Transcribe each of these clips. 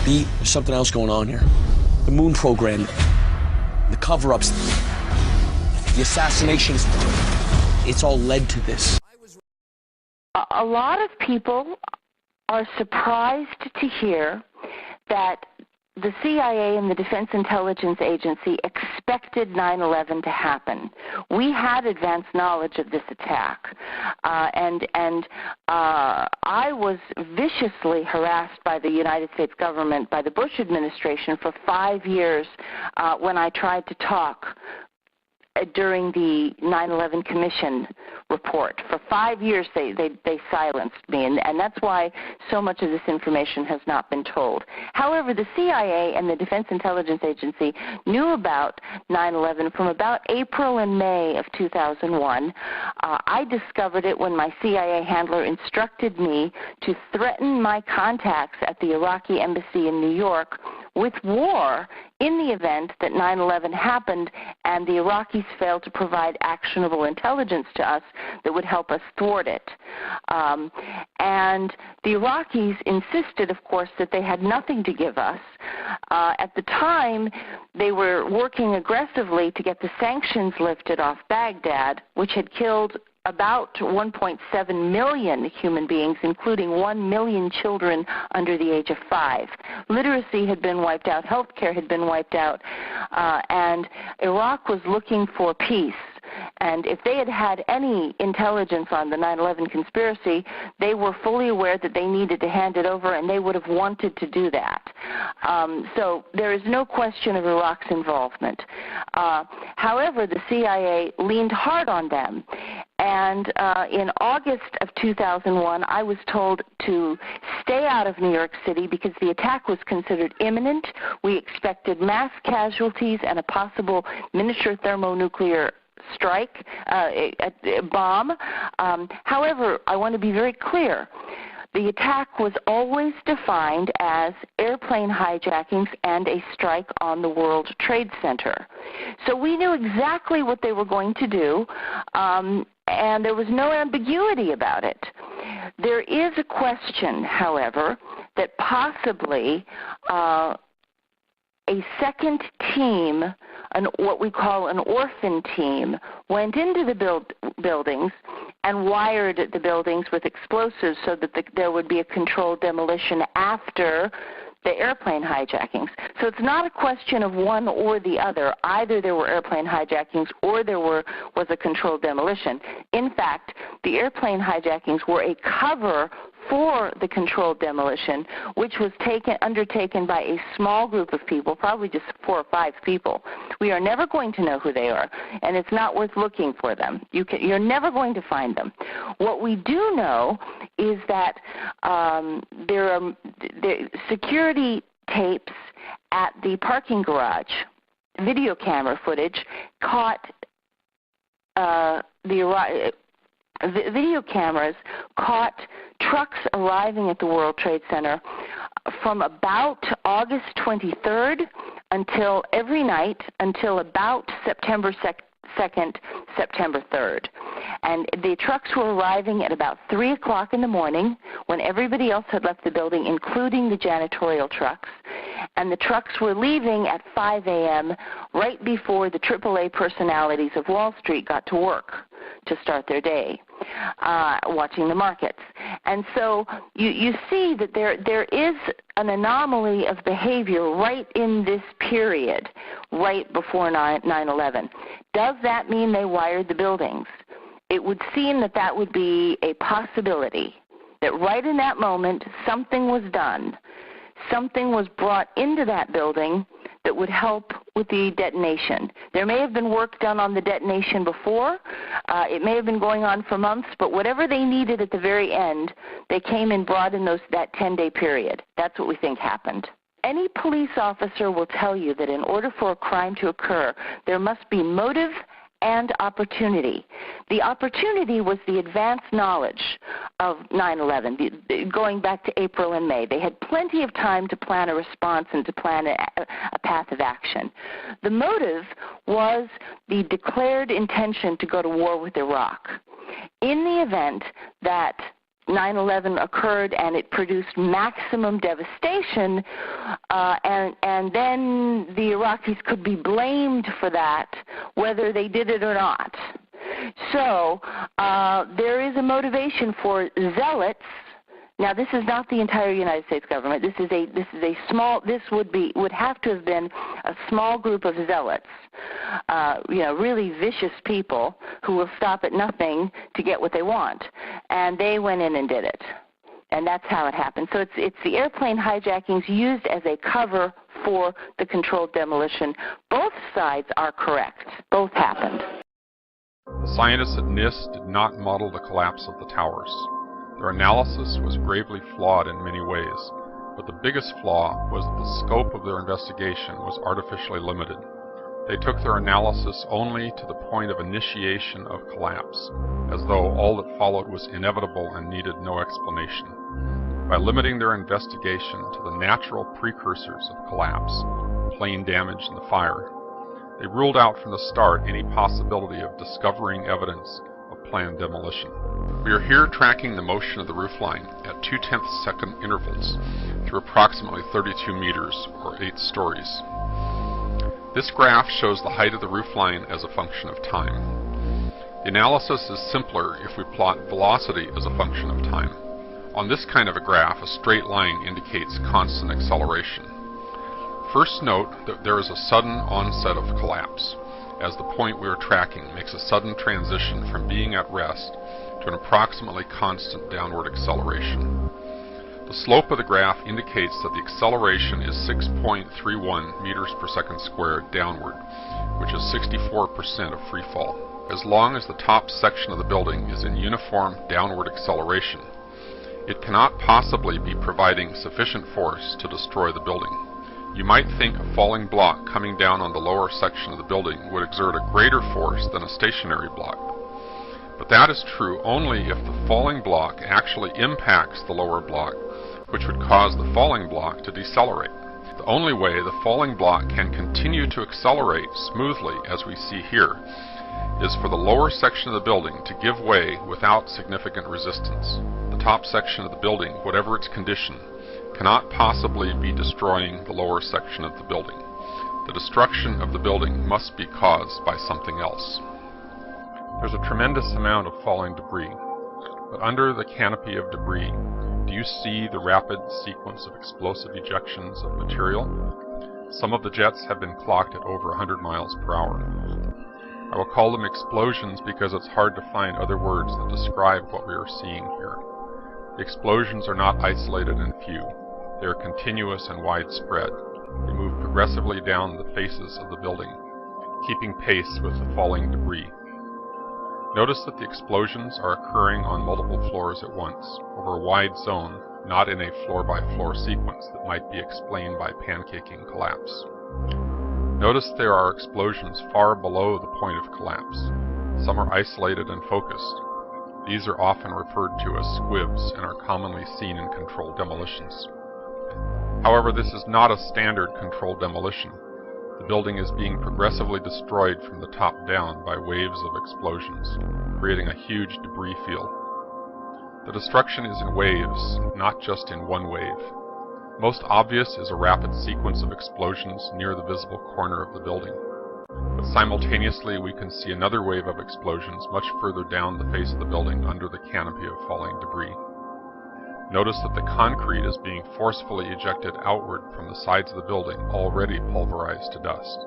There's something else going on here. The moon program, the cover-ups, the assassinations, it's all led to this. A lot of people are surprised to hear that the CIA and the Defense Intelligence Agency expected 9/11 to happen. We had advanced knowledge of this attack, and I was viciously harassed by the United States government, by the Bush administration, for 5 years when I tried to talk during the 9/11 Commission report. For 5 years they silenced me, and that's why so much of this information has not been told. However, the CIA and the Defense Intelligence Agency knew about 9/11 from about April and May of 2001. I discovered it when my CIA handler instructed me to threaten my contacts at the Iraqi embassy in New York with war in the event that 9/11 happened and the Iraqis failed to provide actionable intelligence to us that would help us thwart it. And the Iraqis insisted, of course, that they had nothing to give us. At the time, they were working aggressively to get the sanctions lifted off Baghdad, which had killed about 1.7 million human beings, including 1 million children under the age of 5. Literacy had been wiped out, healthcare had been wiped out, and Iraq was looking for peace. And if they had had any intelligence on the 9/11 conspiracy, they were fully aware that they needed to hand it over, and they would have wanted to do that. So there is no question of Iraq's involvement. However, the CIA leaned hard on them. And in August of 2001, I was told to stay out of New York City because the attack was considered imminent. We expected mass casualties and a possible miniature thermonuclear strike, a bomb. However, I want to be very clear. The attack was always defined as airplane hijackings and a strike on the World Trade Center. So we knew exactly what they were going to do, and there was no ambiguity about it. There is a question, however, that possibly a second team, what we call an orphan team, went into the buildings and wired the buildings with explosives so that there would be a controlled demolition after the airplane hijackings. So it's not a question of one or the other. Either there were airplane hijackings or there was a controlled demolition. In fact, the airplane hijackings were a cover for the controlled demolition, which was undertaken by a small group of people, probably just 4 or 5 people. We are never going to know who they are, and it's not worth looking for them. You're never going to find them. What we do know is that there are security tapes at the parking garage, video camera footage, caught video cameras caught trucks arriving at the World Trade Center from about August 23rd until every night until about September 2nd, September 3rd. And the trucks were arriving at about 3 o'clock in the morning when everybody else had left the building, including the janitorial trucks. And the trucks were leaving at 5 a.m. right before the AAA personalities of Wall Street got to work to start their day, watching the markets. And so you see that there is an anomaly of behavior right in this period, right before 9/11. Does that mean they wired the buildings? It would seem that would be a possibility, that right in that moment something was done. Something was brought into that building that would help with the detonation. There may have been work done on the detonation before. It may have been going on for months, but whatever they needed at the very end, they came and brought in that 10-day period. That's what we think happened. Any police officer will tell you that in order for a crime to occur, there must be motive and opportunity. The opportunity was the advanced knowledge of 9/11, going back to April and May. They had plenty of time to plan a response and to plan a path of action. The motive was the declared intention to go to war with Iraq. In the event that 9/11 occurred and it produced maximum devastation, and then the Iraqis could be blamed for that, whether they did it or not. So there is a motivation for zealots. Now, this is not the entire United States government. This is a small. This would have to have been a small group of zealots, really vicious people who will stop at nothing to get what they want, and they went in and did it, and that's how it happened. So it's the airplane hijackings used as a cover for the controlled demolition. Both sides are correct. Both happened. The scientists at NIST did not model the collapse of the towers. Their analysis was gravely flawed in many ways, but the biggest flaw was that the scope of their investigation was artificially limited. They took their analysis only to the point of initiation of collapse, as though all that followed was inevitable and needed no explanation. By limiting their investigation to the natural precursors of collapse, plane damage and the fire, they ruled out from the start any possibility of discovering evidence of planned demolition. We are here tracking the motion of the roofline at 0.2 second intervals through approximately 32 meters, or 8 stories. This graph shows the height of the roofline as a function of time. The analysis is simpler if we plot velocity as a function of time. On this kind of a graph, a straight line indicates constant acceleration. First note that there is a sudden onset of collapse, as the point we are tracking makes a sudden transition from being at rest to an approximately constant downward acceleration. The slope of the graph indicates that the acceleration is 6.31 meters per second squared downward, which is 64% of free fall. As long as the top section of the building is in uniform downward acceleration, it cannot possibly be providing sufficient force to destroy the building. You might think a falling block coming down on the lower section of the building would exert a greater force than a stationary block. But that is true only if the falling block actually impacts the lower block, which would cause the falling block to decelerate. The only way the falling block can continue to accelerate smoothly, as we see here, is for the lower section of the building to give way without significant resistance. The top section of the building, whatever its condition, cannot possibly be destroying the lower section of the building. The destruction of the building must be caused by something else. There's a tremendous amount of falling debris, but under the canopy of debris, do you see the rapid sequence of explosive ejections of material? Some of the jets have been clocked at over 100 miles per hour. I will call them explosions because it's hard to find other words that describe what we are seeing here. The explosions are not isolated and few. They are continuous and widespread. They move progressively down the faces of the building, keeping pace with the falling debris. Notice that the explosions are occurring on multiple floors at once, over a wide zone, not in a floor-by-floor sequence that might be explained by pancaking collapse. Notice there are explosions far below the point of collapse. Some are isolated and focused. These are often referred to as squibs and are commonly seen in controlled demolitions. However, this is not a standard controlled demolition. The building is being progressively destroyed from the top down by waves of explosions, creating a huge debris field. The destruction is in waves, not just in one wave. Most obvious is a rapid sequence of explosions near the visible corner of the building. But simultaneously we can see another wave of explosions much further down the face of the building under the canopy of falling debris. Notice that the concrete is being forcefully ejected outward from the sides of the building, already pulverized to dust.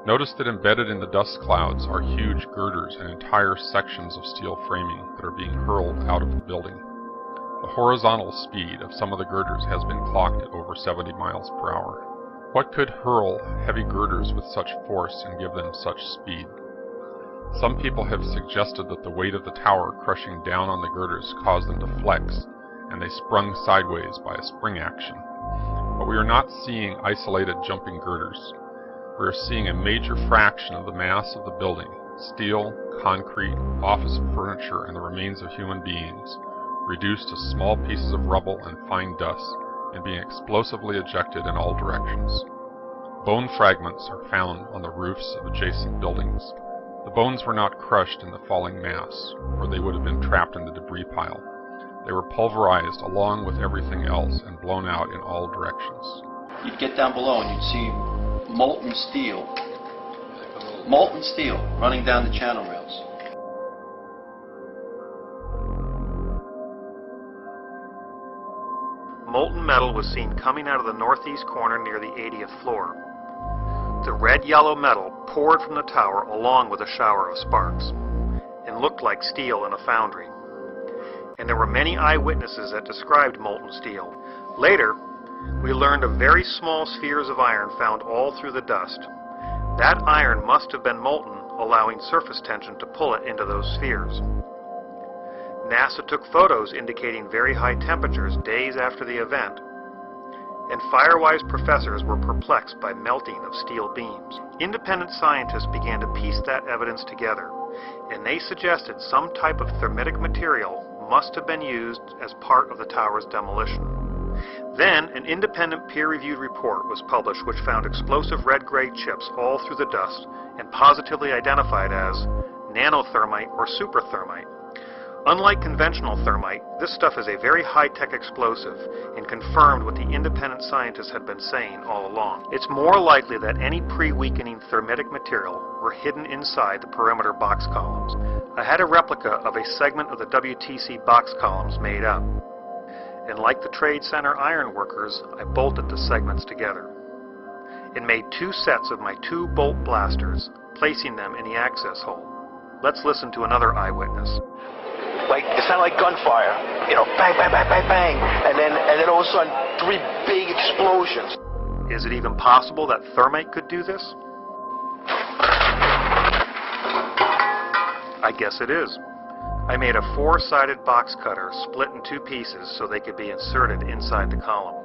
Notice that embedded in the dust clouds are huge girders and entire sections of steel framing that are being hurled out of the building. The horizontal speed of some of the girders has been clocked at over 70 miles per hour. What could hurl heavy girders with such force and give them such speed? Some people have suggested that the weight of the tower crushing down on the girders caused them to flex, and they sprung sideways by a spring action. But we are not seeing isolated jumping girders. We are seeing a major fraction of the mass of the building, steel, concrete, office furniture, and the remains of human beings, reduced to small pieces of rubble and fine dust, and being explosively ejected in all directions. Bone fragments are found on the roofs of adjacent buildings. The bones were not crushed in the falling mass, or they would have been trapped in the debris pile. They were pulverized along with everything else and blown out in all directions. You'd get down below and you'd see molten steel running down the channel rails. Molten metal was seen coming out of the northeast corner near the 80th floor. The red-yellow metal poured from the tower along with a shower of sparks, and looked like steel in a foundry. And there were many eyewitnesses that described molten steel. Later, we learned of very small spheres of iron found all through the dust. That iron must have been molten, allowing surface tension to pull it into those spheres. NASA took photos indicating very high temperatures days after the event, and Firewise professors were perplexed by melting of steel beams. Independent scientists began to piece that evidence together, and they suggested some type of thermitic material must have been used as part of the tower's demolition. Then, an independent peer-reviewed report was published which found explosive red-gray chips all through the dust and positively identified as nanothermite or superthermite. Unlike conventional thermite, this stuff is a very high-tech explosive and confirmed what the independent scientists had been saying all along. It's more likely that any pre-weakening thermitic material were hidden inside the perimeter box columns. I had a replica of a segment of the WTC box columns made up, and like the Trade Center iron workers, I bolted the segments together and made 2 sets of my 2 bolt blasters, placing them in the access hole. Let's listen to another eyewitness. Like, it sounded like gunfire, you know, bang, bang, bang, bang, bang, and then all of a sudden, 3 big explosions. Is it even possible that thermite could do this? I guess it is. I made a 4-sided box cutter split in 2 pieces so they could be inserted inside the column.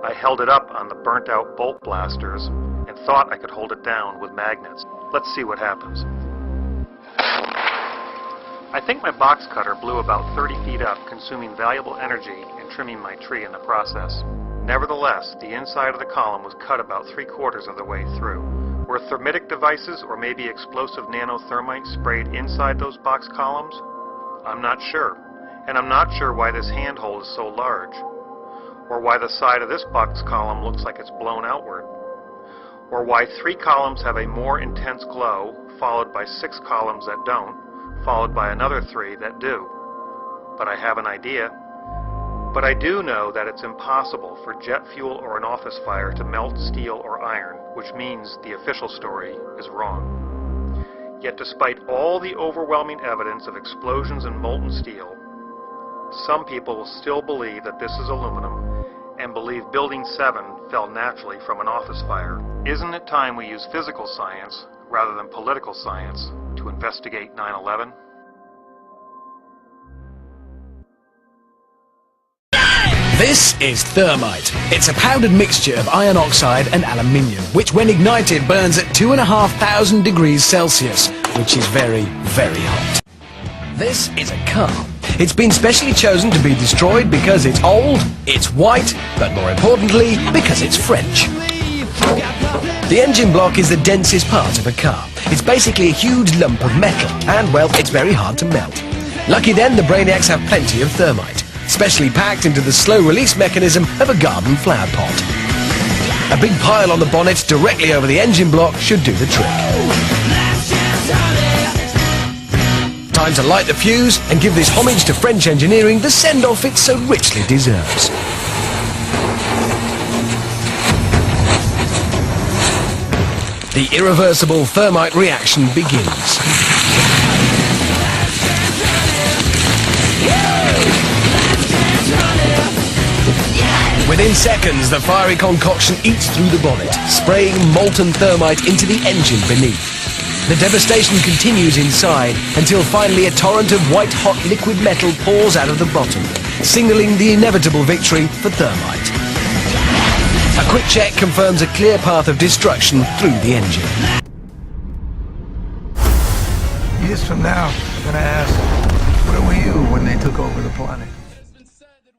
I held it up on the burnt out bolt blasters and thought I could hold it down with magnets. Let's see what happens. I think my box cutter blew about 30 feet up, consuming valuable energy and trimming my tree in the process. Nevertheless, the inside of the column was cut about 3/4 of the way through. Were thermitic devices or maybe explosive nanothermite sprayed inside those box columns? I'm not sure. And I'm not sure why this handhold is so large, or why the side of this box column looks like it's blown outward, or why 3 columns have a more intense glow, followed by 6 columns that don't, followed by another 3 that do. But I have an idea. But I do know that it's impossible for jet fuel or an office fire to melt steel or iron, which means the official story is wrong. Yet despite all the overwhelming evidence of explosions in molten steel, some people will still believe that this is aluminum and believe Building 7 fell naturally from an office fire. Isn't it time we use physical science rather than political science to investigate 9/11? This is thermite. It's a powdered mixture of iron oxide and aluminium, which when ignited burns at 2,500 degrees Celsius, which is very, very hot. This is a car. It's been specially chosen to be destroyed because it's old, it's white, but more importantly, because it's French. The engine block is the densest part of a car. It's basically a huge lump of metal, and well, it's very hard to melt. Lucky then, the Brainiacs have plenty of thermite, specially packed into the slow release mechanism of a garden flower pot. A big pile on the bonnet directly over the engine block should do the trick. Time to light the fuse and give this homage to French engineering the send-off it so richly deserves. The irreversible thermite reaction begins. Within seconds, the fiery concoction eats through the bonnet, spraying molten thermite into the engine beneath. The devastation continues inside until finally a torrent of white-hot liquid metal pours out of the bottom, signaling the inevitable victory for thermite. A quick check confirms a clear path of destruction through the engine. Years from now, they're gonna ask, where were you when they took over the planet?